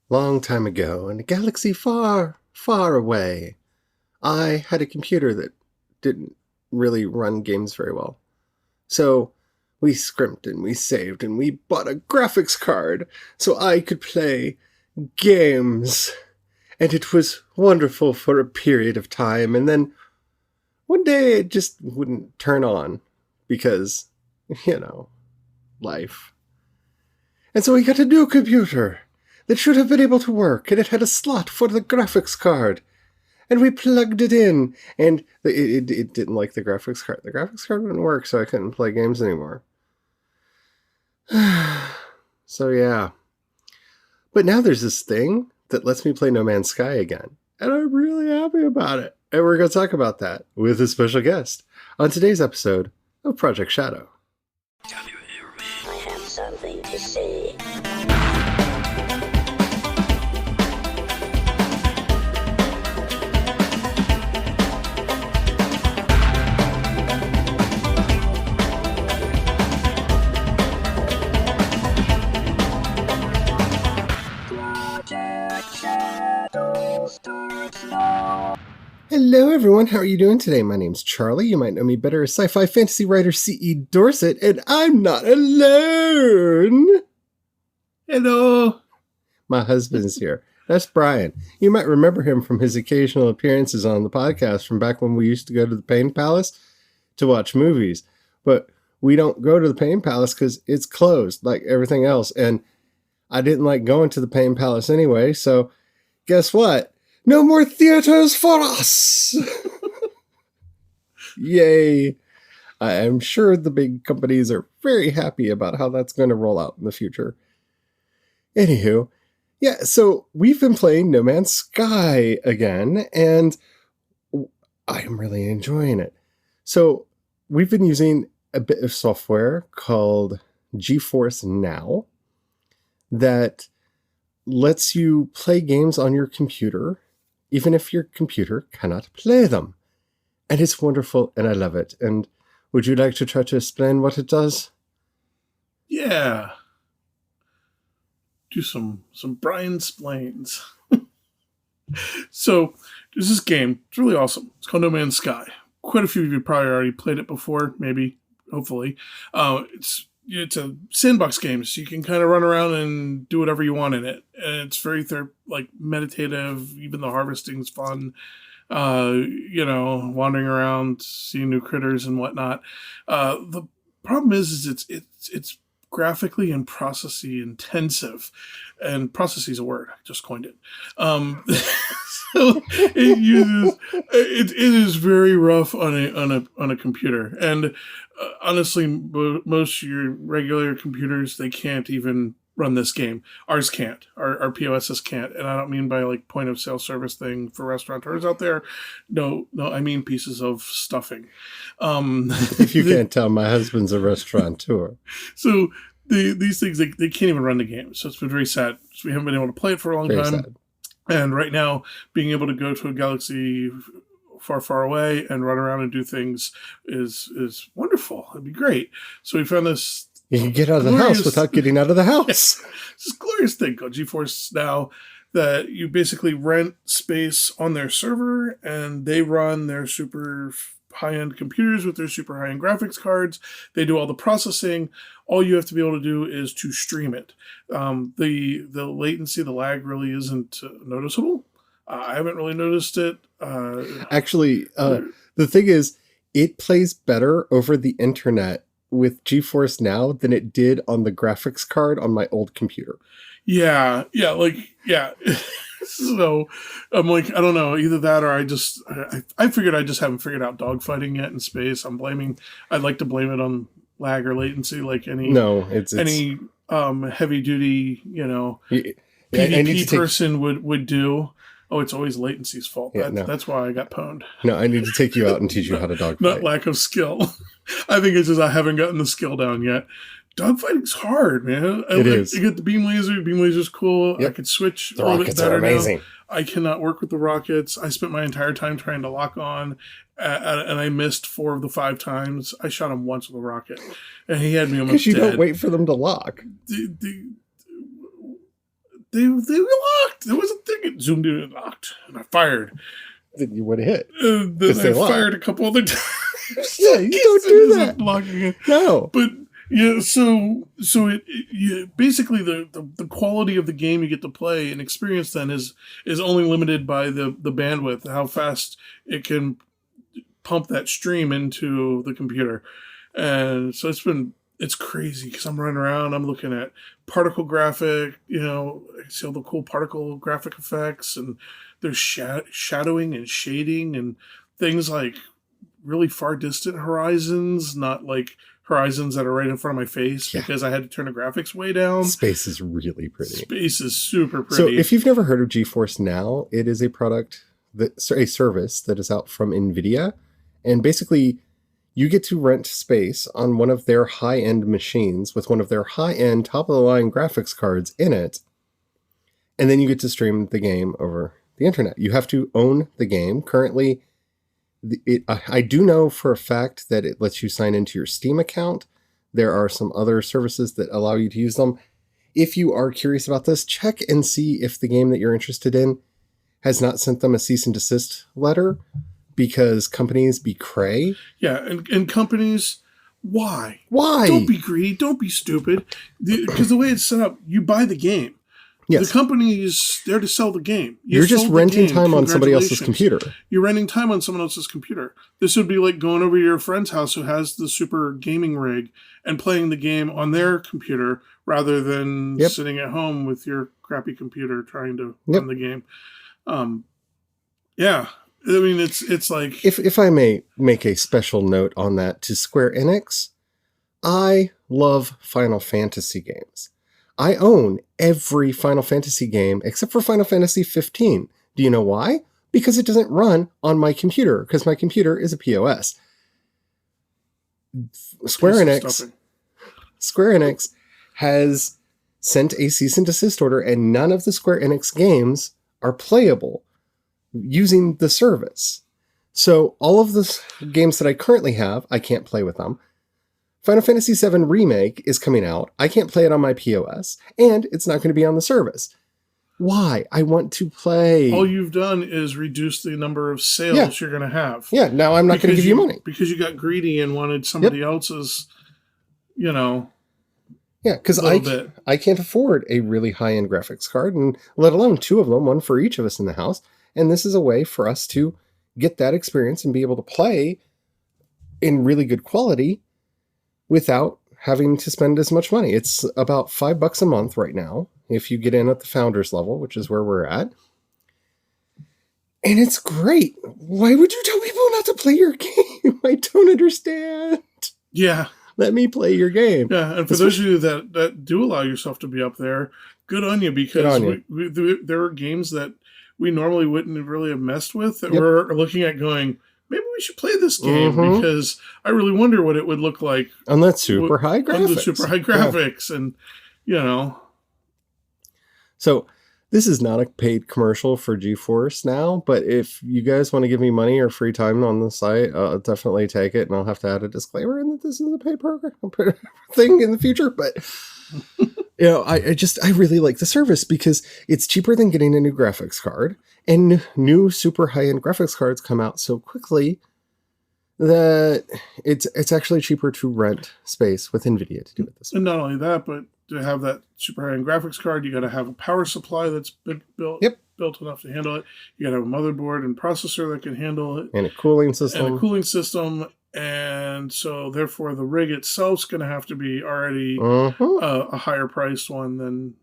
Long time ago, in a galaxy far, far away, I had a computer that didn't really run games very well. So we scrimped and we saved and we bought a graphics card so I could play games. And it was wonderful for a period of time. And then one day it just wouldn't turn on because, you know, life. And so we got a new computer that should have been able to work, and it had a slot for the graphics card. And we plugged it in, and it didn't like the graphics card. The graphics card wouldn't work, so I couldn't play games anymore. So yeah. But now there's this thing that lets me play No Man's Sky again, and I'm really happy about it. And we're going to talk about that with a special guest on today's episode of Project Shadow. Can you hear me? I have something to say. Project Shadow starts now. Hello everyone, how are you doing today? My name's Charlie. You might know me better as sci-fi fantasy writer C.E. Dorset, and I'm not alone! Hello. My husband's here. That's Brian. You might remember him from his occasional appearances on the podcast from back when we used to go to the Pain Palace to watch movies. But we don't go to the Pain Palace because it's closed like everything else, and I didn't like going to the Pain Palace anyway, so guess what? No more theaters for us! Yay! I am sure the big companies are very happy about how that's going to roll out in the future. Anywho, yeah, so we've been playing No Man's Sky again, and I am really enjoying it. So we've been using a bit of software called GeForce Now that lets you play games on your computer even if your computer cannot play them. And it's wonderful, and I love it. And would you like to try to explain what it does? Yeah. Do some Brian Splains. So there's this game. It's really awesome. It's called No Man's Sky. Quite a few of you probably already played it before, maybe, hopefully. It's a sandbox game, so you can kind of run around and do whatever you want in it. And it's very meditative. Even the harvesting's fun. Wandering around, seeing new critters and whatnot. The problem is it's graphically and processy intensive, and processy is a word. I just coined it. So it is very rough on a computer, and honestly, most of your regular computers, they can't even run this game. Ours can't. Our POSs can't, and I don't mean by like point of sale service thing for restaurateurs out there. No, I mean pieces of stuffing. If you can't tell, my husband's a restaurateur. So these things, they can't even run the game. So it's been very sad. So we haven't been able to play it for a long Very time. sad. And right now, being able to go to a galaxy far, far away and run around and do things is wonderful. It'd be great. So we found this. You can get out of the house without getting out of the house. This glorious thing called GeForce Now that you basically rent space on their server, and they run their super high-end computers with their super high-end graphics cards. They do all the processing. All you have to be able to do is to stream it. The latency, the lag really isn't noticeable. I haven't really noticed it. Actually, the thing is, it plays better over the internet with GeForce Now than it did on the graphics card on my old computer. Yeah. So I'm like, I don't know, either that or I figured I just haven't figured out dogfighting yet in space. I'd like to blame it on lag or latency, like any heavy duty, PvP person would do. Oh, it's always latency's fault. Yeah, That's why I got pwned. No, I need to take you out and teach you how to dogfight. Not lack of skill. I think it's just I haven't gotten the skill down yet. Dogfighting's hard, man. It is. You get the beam laser. Beam laser's cool. Yep. I could switch. The rockets are amazing. Now. I cannot work with the rockets. I spent my entire time trying to lock on, and I missed 4 of the 5 times. I shot him once with a rocket, and he had me almost dead. Because you don't wait for them to lock. they locked. There was a thing. It zoomed in and locked, and I fired. Then you would have hit. Then they I lock. fired a couple other times. Yeah, you don't do that. Locking it. No. But yeah, so basically the quality of the game you get to play and experience then is only limited by the bandwidth, how fast it can pump that stream into the computer. And so it's crazy because I'm running around, I'm looking at particle graphic, I see all the cool particle graphic effects, and there's shadowing and shading and things like really far distant horizons, not like horizons that are right in front of my face because I had to turn the graphics way down. Space is really pretty. Space is super pretty. So if you've never heard of GeForce Now, it is a service that is out from Nvidia. And basically, you get to rent space on one of their high-end machines with one of their high-end, top-of-the-line graphics cards in it. And then you get to stream the game over the internet. You have to own the game. Currently, I do know for a fact that it lets you sign into your Steam account. There are some other services that allow you to use them. If you are curious about this, check and see if the game that you're interested in has not sent them a cease and desist letter, because companies be cray. Yeah, and companies, why? Why? Don't be greedy. Don't be stupid. Because the way it's set up, you buy the game. Yes. The company is there to sell the game. You're just renting time on somebody else's computer. You're renting time on someone else's computer. This would be like going over to your friend's house who has the super gaming rig and playing the game on their computer rather than sitting at home with your crappy computer trying to run the game. Yeah. I mean, it's like... If I may make a special note on that to Square Enix, I love Final Fantasy games. I own every Final Fantasy game except for Final Fantasy 15. Do you know why? Because it doesn't run on my computer, because my computer is a POS. Square Enix has sent a cease and desist order, and none of the Square Enix games are playable using the service. So all of the games that I currently have, I can't play with them. Final Fantasy VII Remake is coming out. I can't play it on my POS, and it's not going to be on the service. Why? I want to play. All you've done is reduce the number of sales you're going to have. Yeah, now I'm not going to give you money. Because you got greedy and wanted somebody else's, Yeah, because I can't afford a really high-end graphics card, and let alone two of them, one for each of us in the house. And this is a way for us to get that experience and be able to play in really good quality without having to spend as much money. It's about $5 a month right now if you get in at the founders level, which is where we're at. And it's great. Why would you tell people not to play your game? I don't understand. Yeah. Let me play your game. Yeah, and for those of you that do allow yourself to be up there, good on you, because there are games that we normally wouldn't really have messed with that we're looking at going, maybe we should play this game because I really wonder what it would look like on that super high graphics. On the super high graphics, and So this is not a paid commercial for GeForce Now, but if you guys want to give me money or free time on the site, I'll definitely take it, and I'll have to add a disclaimer in that this is a paid program thing in the future. But I really like the service because it's cheaper than getting a new graphics card, and new super high-end graphics cards come out so quickly that it's actually cheaper to rent space with Nvidia to do it this way. And not only that, but to have that super high-end graphics card, you got to have a power supply that's built enough to handle it. You got to have a motherboard and processor that can handle it, and a cooling system. And so therefore the rig itself is going to have to be already a higher priced one than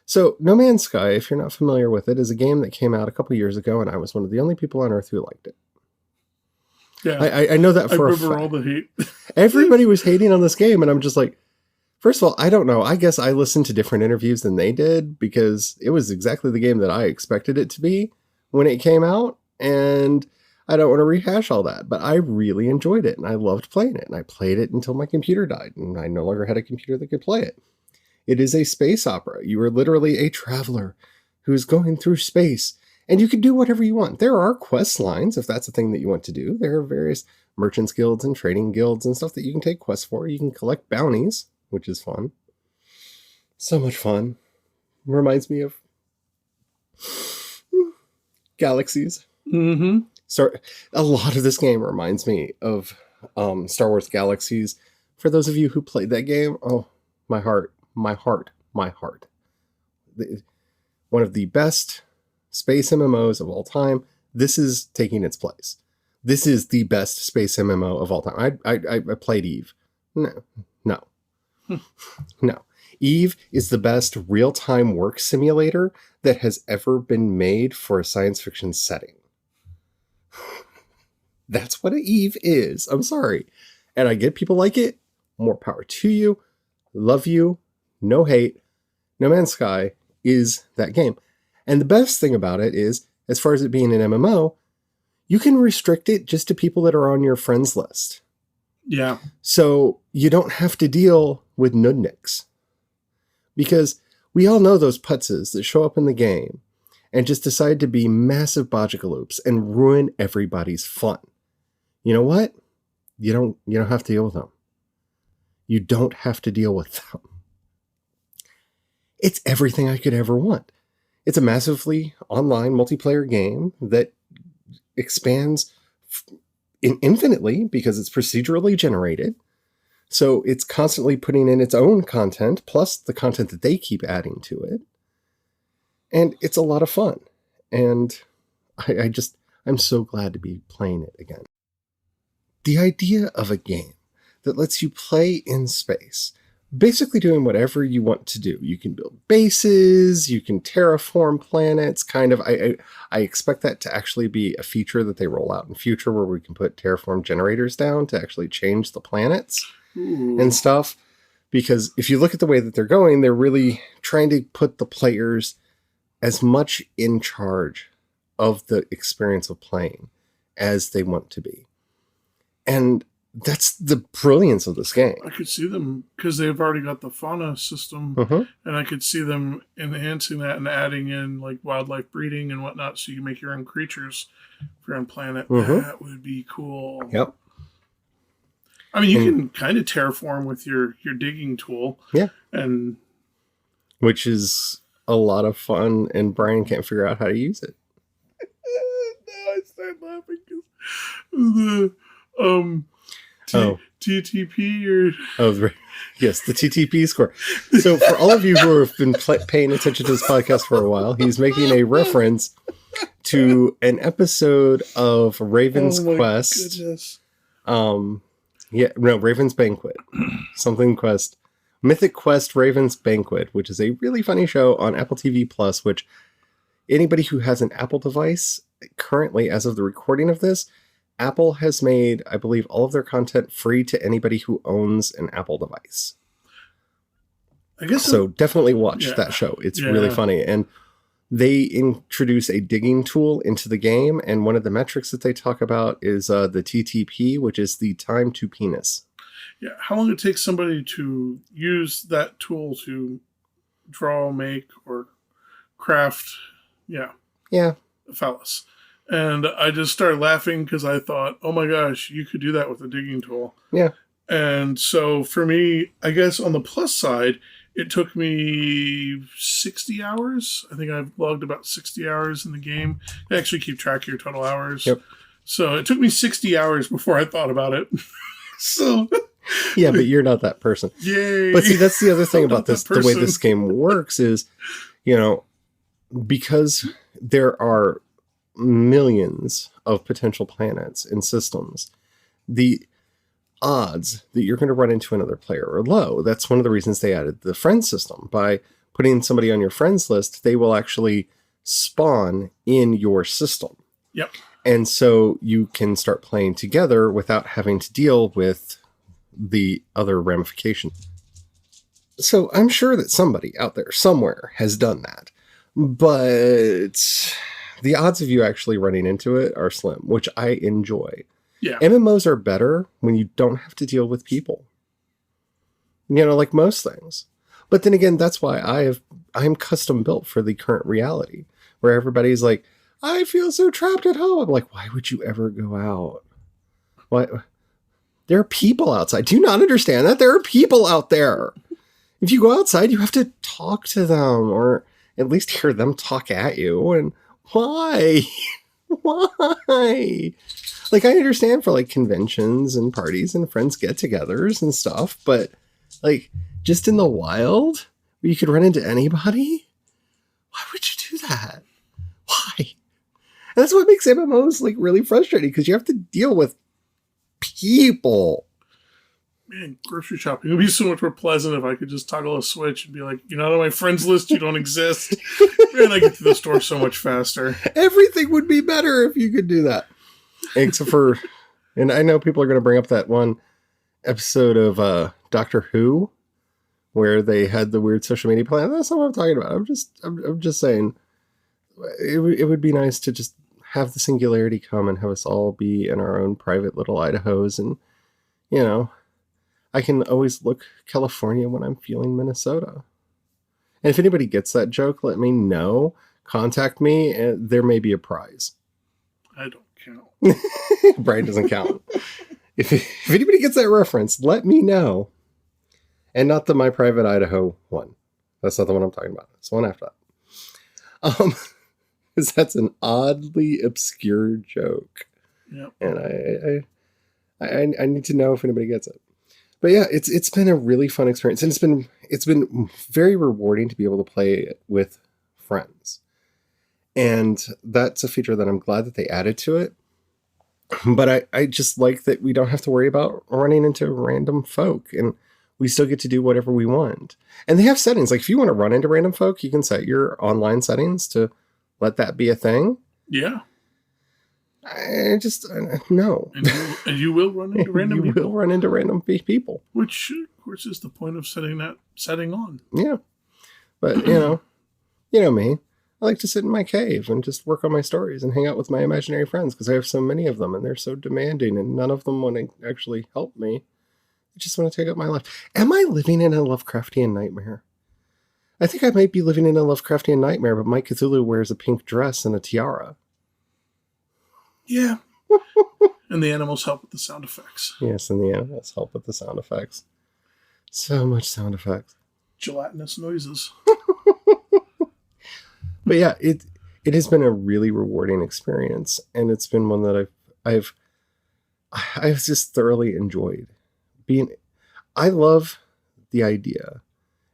So No Man's Sky, if you're not familiar with it, is a game that came out a couple years ago, and I was one of the only people on Earth who liked it. Yeah, I know that for a fact. I remember all the hate. Everybody was hating on this game, and I'm just like, first of all, I don't know. I guess I listened to different interviews than they did, because it was exactly the game that I expected it to be when it came out, and I don't want to rehash all that, but I really enjoyed it, and I loved playing it, and I played it until my computer died, and I no longer had a computer that could play it. It is a space opera. You are literally a traveler who's going through space, and you can do whatever you want. There are quest lines, if that's a thing that you want to do. There are various merchants guilds and trading guilds and stuff that you can take quests for. You can collect bounties, which is fun. So much fun. Reminds me of Galaxies. Mm-hmm. So a lot of this game reminds me of Star Wars Galaxies. For those of you who played that game, oh, my heart. One of the best space MMOs of all time. This is taking its place. This is the best space MMO of all time. I played Eve. No. No. Eve is the best real-time work simulator that has ever been made for a science fiction setting. That's what Eve is. I'm sorry. And I get people like it. More power to you. Love you. No hate. No Man's Sky is that game. And the best thing about it is, as far as it being an MMO, you can restrict it just to people that are on your friends list. Yeah. So you don't have to deal with nudniks. Because we all know those putzes that show up in the game and just decide to be massive bojigaloops and ruin everybody's fun. You know what? You don't have to deal with them. You don't have to deal with them. It's everything I could ever want. It's a massively online multiplayer game that expands infinitely because it's procedurally generated. So it's constantly putting in its own content, plus the content that they keep adding to it. And it's a lot of fun. And I'm so glad to be playing it again. The idea of a game that lets you play in space, basically doing whatever you want to do. You can build bases, you can terraform planets, kind of. I expect that to actually be a feature that they roll out in future where we can put terraform generators down to actually change the planets. Ooh. And stuff. Because if you look at the way that they're going, they're really trying to put the players as much in charge of the experience of playing as they want to be. And that's the brilliance of this game. I could see them, because they've already got the fauna system, and I could see them enhancing that and adding in like wildlife breeding and whatnot, so you can make your own creatures for your own planet. That would be cool. Yep. I mean, you can kind of terraform with your digging tool. Yeah. And which is a lot of fun, and Brian can't figure out how to use it. now I start laughing because the TTP or yes, the TTP score. So for all of you who have been paying attention to this podcast for a while, he's making a reference to an episode of Raven's Quest. Goodness. Raven's Banquet. Something Quest. Mythic Quest Raven's Banquet, which is a really funny show on Apple TV Plus, which anybody who has an Apple device, currently, as of the recording of this, Apple has made, I believe, all of their content free to anybody who owns an Apple device. I guess so. Definitely watch that show. It's really funny. And they introduce a digging tool into the game, and one of the metrics that they talk about is the TTP, which is the time to penis. Yeah, how long it takes somebody to use that tool to draw, make, or craft, a phallus. And I just started laughing because I thought, oh my gosh, you could do that with a digging tool. Yeah. And so for me, I guess on the plus side, it took me 60 hours. I think I've logged about 60 hours in the game. You actually keep track of your total hours. Yep. So it took me 60 hours before I thought about it. So... yeah, but you're not that person. Yay. But see, that's the other thing about this. The way this game works is, because there are millions of potential planets and systems, the odds that you're going to run into another player are low. That's one of the reasons they added the friend system. By putting somebody on your friends list, they will actually spawn in your system. Yep. And so you can start playing together without having to deal with the other ramifications. So I'm sure that somebody out there somewhere has done that, but the odds of you actually running into it are slim, which I enjoy. Yeah. MMOs are better when you don't have to deal with people, like most things. But then again, that's why I'm custom built for the current reality where everybody's like, I feel so trapped at home. I'm like, why would you ever go out? Why? There are people outside. Do you not understand that? There are people out there. If you go outside, you have to talk to them or at least hear them talk at you. And why? Why? Like, I understand for like conventions and parties and friends get-togethers and stuff, but like just in the wild where you could run into anybody, why would you do that? Why? And that's what makes MMOs like really frustrating, because you have to deal with people. Man, grocery shopping would be so much more pleasant if I could just toggle a switch and be like, you're not on my friends list, you don't exist. Man, I get to the store so much faster. Everything would be better if you could do that. Except for, and I know people are going to bring up that one episode of Doctor Who where they had the weird social media plan. That's not what I'm talking about. I'm just saying it would be nice to just have the singularity come and have us all be in our own private little Idahos. And, you know, I can always look California when I'm feeling Minnesota. And if anybody gets that joke, let me know. Contact me, and there may be a prize. I don't count. Brian doesn't count. If anybody gets that reference, let me know. And not the My Private Idaho one. That's not the one I'm talking about. It's the one after that. Because that's an oddly obscure joke. Yep. And I need to know if anybody gets it. But yeah, it's been a really fun experience, and it's been very rewarding to be able to play it with friends. And that's a feature that I'm glad that they added to it. But I just like that we don't have to worry about running into random folk, and we still get to do whatever we want. And they have settings. Like if you want to run into random folk, you can set your online settings to let that be a thing. Yeah. I just, no. And you will run into random people. You will run into random people. Which, of course, is the point of setting that setting on. Yeah. But, you know me. I like to sit in my cave and just work on my stories and hang out with my imaginary friends because I have so many of them and they're so demanding and none of them want to actually help me. They just want to take up my life. Am I living in a Lovecraftian nightmare? I think I might be living in a Lovecraftian nightmare, but Mike Cthulhu wears a pink dress and a tiara. Yeah. And the animals help with the sound effects. Yes, and the animals help with the sound effects. So much sound effects. Gelatinous noises. But yeah, it has been a really rewarding experience, and it's been one that I've just thoroughly enjoyed. I love the idea,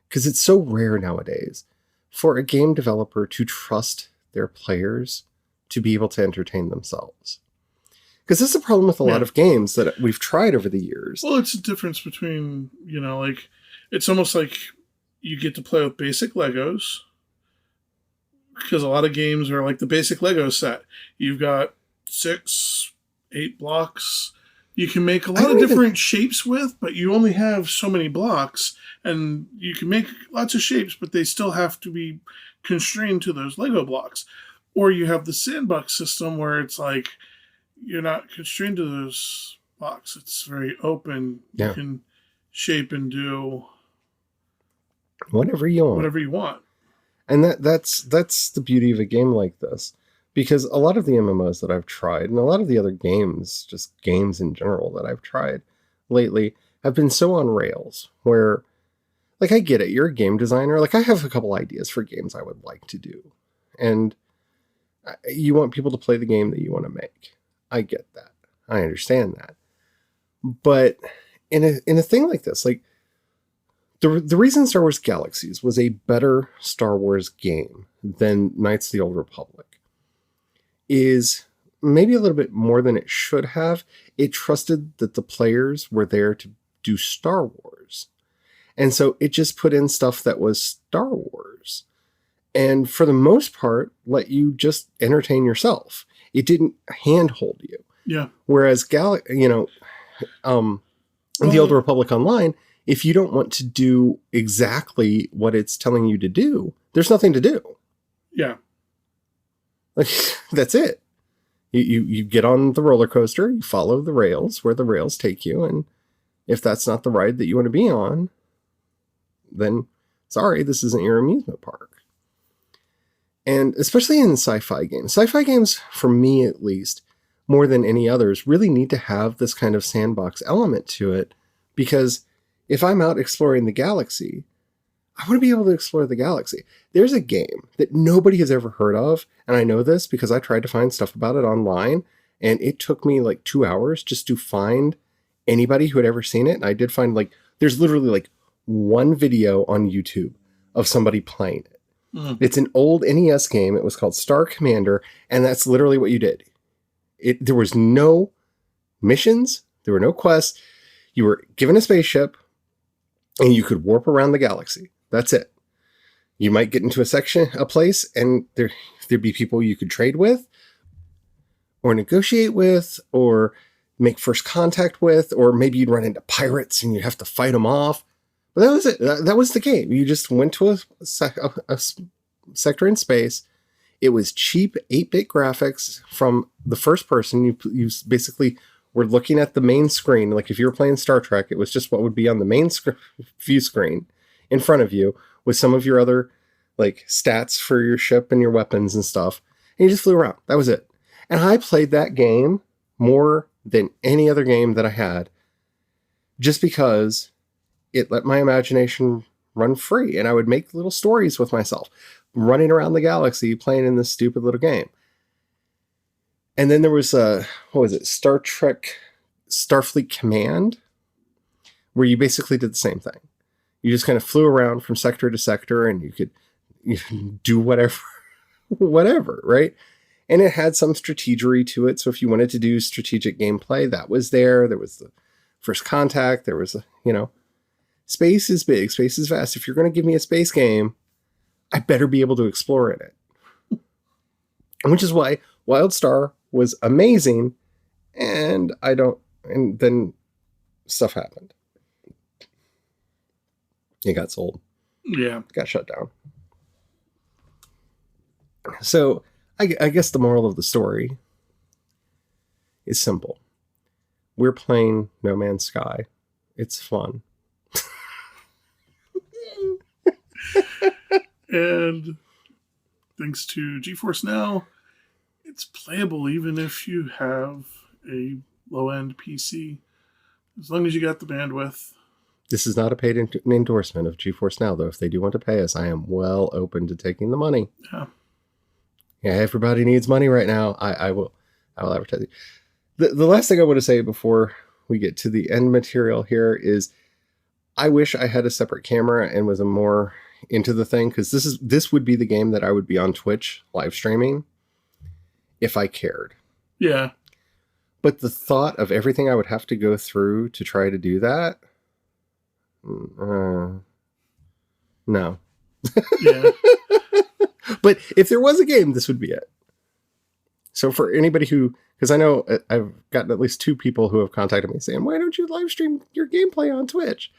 because it's so rare nowadays for a game developer to trust their players to be able to entertain themselves. Because this is a problem with a lot of games that we've tried over the years. Well, it's a difference between, like, it's almost like you get to play with basic Legos, because a lot of games are like the basic Lego set. You've got 6, 8 blocks. You can make a lot of different shapes with, but you only have so many blocks, and you can make lots of shapes, but they still have to be constrained to those Lego blocks. Or you have the sandbox system where it's like you're not constrained to those blocks. It's very open. Yeah. You can shape and do whatever you want. And that's the beauty of a game like this. Because a lot of the MMOs that I've tried, and a lot of the other games, just games in general that I've tried lately, have been so on rails, where, like, I get it, you're a game designer. Like, I have a couple ideas for games I would like to do. And you want people to play the game that you want to make. I get that. I understand that. But in a thing like this, like, the reason Star Wars Galaxies was a better Star Wars game than Knights of the Old Republic is maybe a little bit more than it should have. It trusted that the players were there to do Star Wars. And so it just put in stuff that was Star Wars. And for the most part, let you just entertain yourself. It didn't handhold you. Yeah. Whereas in the Old Republic Online, if you don't want to do exactly what it's telling you to do, there's nothing to do. Yeah. Like, that's it. You get on the roller coaster, you follow the rails where the rails take you, and if that's not the ride that you want to be on, then sorry, this isn't your amusement park. And especially in sci-fi games, for me at least, more than any others, really need to have this kind of sandbox element to it, because if I'm out exploring the galaxy, I want to be able to explore the galaxy. There's a game that nobody has ever heard of, and I know this because I tried to find stuff about it online, and it took me like 2 hours just to find anybody who had ever seen it. And I did find like there's literally like one video on YouTube of somebody playing it. It's an old NES game. It was called Star Commander, and that's literally what you did. There was no missions, there were no quests. You were given a spaceship, and you could warp around the galaxy. That's it. You might get into a place, and there'd be people you could trade with, or negotiate with, or make first contact with, or maybe you'd run into pirates and you'd have to fight them off. But that was it. That was the game. You just went to a sector in space. It was cheap 8-bit graphics from the first person. You basically were looking at the main screen. Like if you were playing Star Trek, it was just what would be on the main view screen in front of you with some of your other like stats for your ship and your weapons and stuff. And you just flew around. That was it. And I played that game more than any other game that I had just because it let my imagination run free. And I would make little stories with myself running around the galaxy playing in this stupid little game. And then there was Star Trek Starfleet Command, where you basically did the same thing. You just kind of flew around from sector to sector, and you could do whatever, right? And it had some strategery to it. So if you wanted to do strategic gameplay, that was there. There was the first contact. There was, space is big. Space is vast. If you're going to give me a space game, I better be able to explore in it. Which is why WildStar was amazing. And then stuff happened. It got sold. Yeah. Got shut down. So I guess the moral of the story is simple. We're playing No Man's Sky. It's fun. And thanks to GeForce Now, it's playable even if you have a low-end PC. As long as you got the bandwidth. This is not a paid endorsement of GeForce Now, though. If they do want to pay us, I am well open to taking the money. Yeah, everybody needs money right now. I will advertise it. The last thing I want to say before we get to the end material here is I wish I had a separate camera and was more into the thing, because this would be the game that I would be on Twitch live streaming if I cared. Yeah. But the thought of everything I would have to go through to try to do that, no. Yeah. But if there was a game, this would be it. So for anybody because I know I've gotten at least 2 people who have contacted me saying, why don't you live stream your gameplay on Twitch?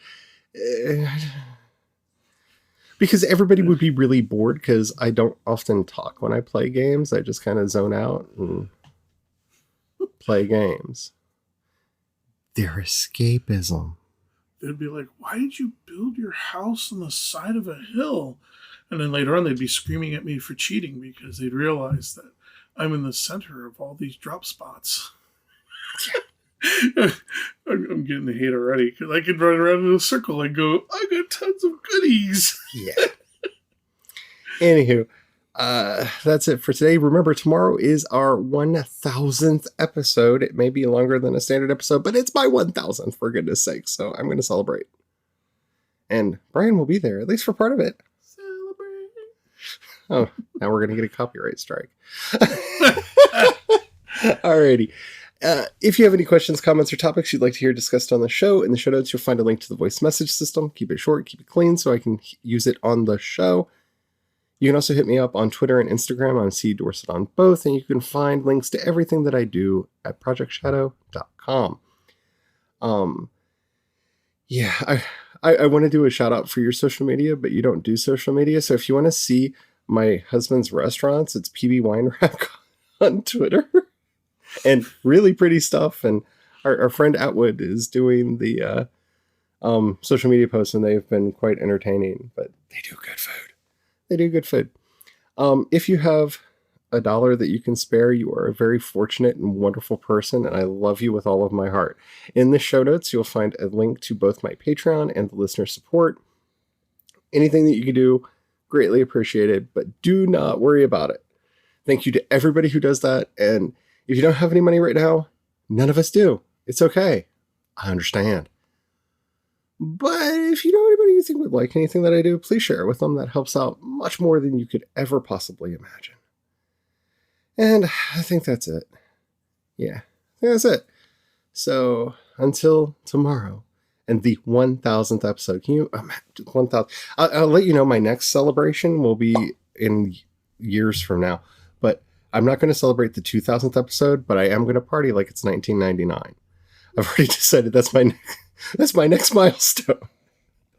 Because everybody would be really bored, because I don't often talk when I play games. I just kind of zone out and play games. They're escapism. They'd be like, why did you build your house on the side of a hill? And then later on, they'd be screaming at me for cheating because they'd realize that I'm in the center of all these drop spots. I'm getting the hate already because I could run around in a circle and go, I got tons of goodies. Yeah. Anywho, that's it for today. Remember, tomorrow is our 1000th episode. It may be longer than a standard episode, but it's my 1000th, for goodness sake. So I'm going to celebrate. And Brian will be there, at least for part of it. Celebrate. Oh, now we're going to get a copyright strike. Alrighty. If you have any questions, comments, or topics you'd like to hear discussed on the show, in the show notes you'll find a link to the voice message system. Keep it short, keep it clean, so I can use it on the show. You can also hit me up on Twitter and Instagram. I'm C. Dorset on both, and you can find links to everything that I do at projectshadow.com. Yeah, I want to do a shout out for your social media, but you don't do social media. So if you want to see my husband's restaurants, it's PB Wine Rack on Twitter. And really pretty stuff. And our friend Atwood is doing the social media posts, and they've been quite entertaining. But they do good food. They do good food. If you have $1 that you can spare, you are a very fortunate and wonderful person, and I love you with all of my heart. In the show notes, you'll find a link to both my Patreon and the listener support. Anything that you can do, greatly appreciated, but do not worry about it. Thank you to everybody who does that. And if you don't have any money right now, none of us do. It's okay. I understand. But if you know anybody you think would like anything that I do, please share it with them. That helps out much more than you could ever possibly imagine. And I think that's it. Yeah, I think that's it. So until tomorrow and the 1000th episode, can you 1000? I'll let you know my next celebration will be in years from now. But I'm not going to celebrate the 2000th episode, but I am going to party like it's 1999. I've already decided that's my next milestone.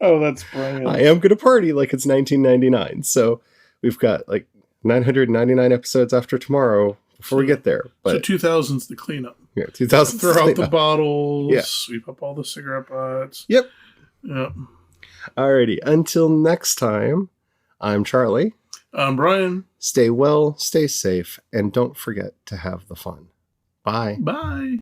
Oh, that's brilliant. I am going to party like it's 1999. So we've got like 999 episodes after tomorrow before we get there. But so 2000's the cleanup. Yeah, 2000. Throw out the bottles. Yeah. Sweep up all the cigarette butts. Yep. Yep. Alrighty. Until next time, I'm Charlie. I'm Brian. Stay well, stay safe, and don't forget to have the fun. Bye. Bye.